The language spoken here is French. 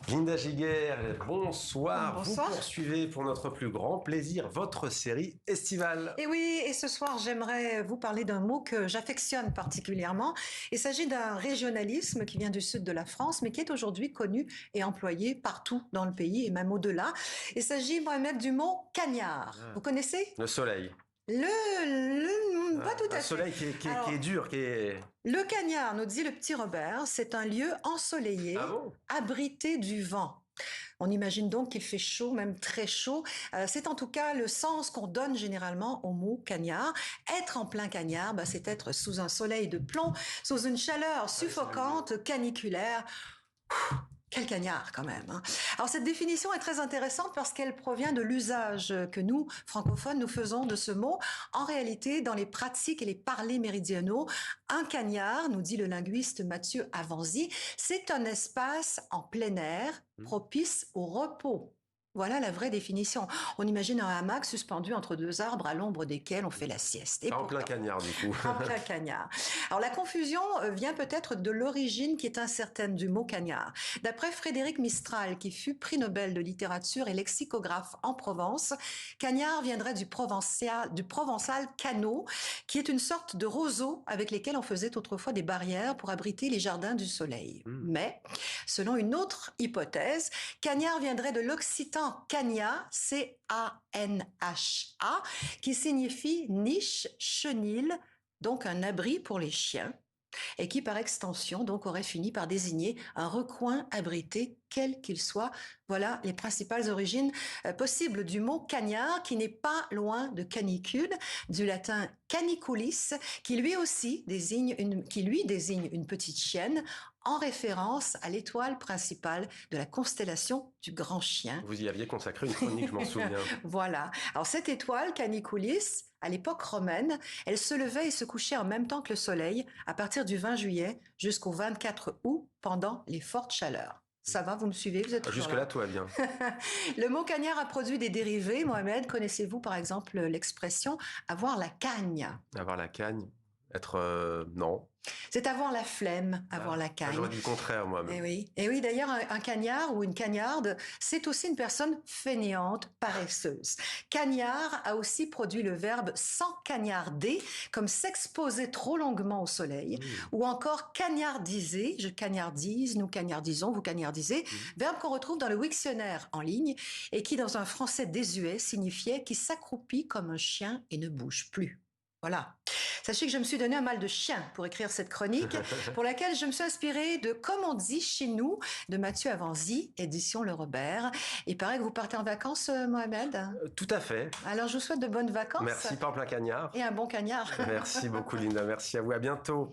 Linda Giguère, bonsoir. Bonsoir. Vous poursuivez pour notre plus grand plaisir votre série estivale. Et oui, et ce soir, j'aimerais vous parler d'un mot que j'affectionne particulièrement. Il s'agit d'un régionalisme qui vient du sud de la France, mais qui est aujourd'hui connu et employé partout dans le pays et même au-delà. Il s'agit, Mohamed, du mot cagnard. Vous connaissez? Le soleil. Pas tout à Un fait. soleil qui est dur, qui est... Le cagnard, nous dit le petit Robert, c'est un lieu ensoleillé, Ah bon? abrité du vent. On imagine donc qu'il fait chaud, même très chaud. C'est en tout cas le sens qu'on donne généralement au mot cagnard. Être en plein cagnard, c'est être sous un soleil de plomb, sous une chaleur suffocante, caniculaire. Quel cagnard quand même, hein. Alors cette définition est très intéressante parce qu'elle provient de l'usage que nous, francophones, nous faisons de ce mot. En réalité, dans les pratiques et les parlers méridionaux, un cagnard, nous dit le linguiste Mathieu Avanzi, c'est un espace en plein air propice au repos. Voilà la vraie définition. On imagine un hamac suspendu entre deux arbres à l'ombre desquels on fait la sieste. Et en plein cagnard, du coup. En plein cagnard. Alors la confusion vient peut-être de l'origine qui est incertaine du mot cagnard. D'après Frédéric Mistral, qui fut prix Nobel de littérature et lexicographe en Provence, cagnard viendrait du provençal canot, qui est une sorte de roseau avec lesquels on faisait autrefois des barrières pour abriter les jardins du soleil. Mais, selon une autre hypothèse, cagnard viendrait de l'occitan cagna, C-A-N-H-A, qui signifie niche, chenil, donc un abri pour les chiens, et qui par extension donc aurait fini par désigner un recoin abrité quel qu'il soit. Voilà les principales origines possibles du mot cagnard, qui n'est pas loin de canicule, du latin caniculis, qui lui désigne une petite chienne, en référence à l'étoile principale de la constellation du Grand Chien. Vous y aviez consacré une chronique, je m'en souviens. Voilà. Alors cette étoile, Caniculis, à l'époque romaine, elle se levait et se couchait en même temps que le soleil, à partir du 20 juillet jusqu'au 24 août, pendant les fortes chaleurs. Ça va, vous me suivez? Vous êtes Jusque-là, tout va bien. Le mot cagnard a produit des dérivés. Mohamed, connaissez-vous par exemple l'expression « avoir la cagne » ? Avoir la cagne, non. C'est avoir la flemme, avoir la cagne. J'aurais dit le contraire, moi. Et oui, d'ailleurs, un cagnard ou une cagnarde, c'est aussi une personne fainéante, paresseuse. Cagnard a aussi produit le verbe s'encagnarder, comme s'exposer trop longuement au soleil, ou encore cagnardiser, je cagnardise, nous cagnardisons, vous cagnardisez, verbe qu'on retrouve dans le Wiktionnaire en ligne et qui, dans un français désuet, signifiait qui s'accroupit comme un chien et ne bouge plus. Voilà. Sachez que je me suis donné un mal de chien pour écrire cette chronique, pour laquelle je me suis inspirée de Comme on dit chez nous, de Mathieu Avanzi, édition Le Robert. Il paraît que vous partez en vacances, Mohamed? Tout à fait. Alors, je vous souhaite de bonnes vacances. Merci, pas en plein cagnard. Et un bon cagnard. Merci beaucoup, Linda. Merci à vous. À bientôt.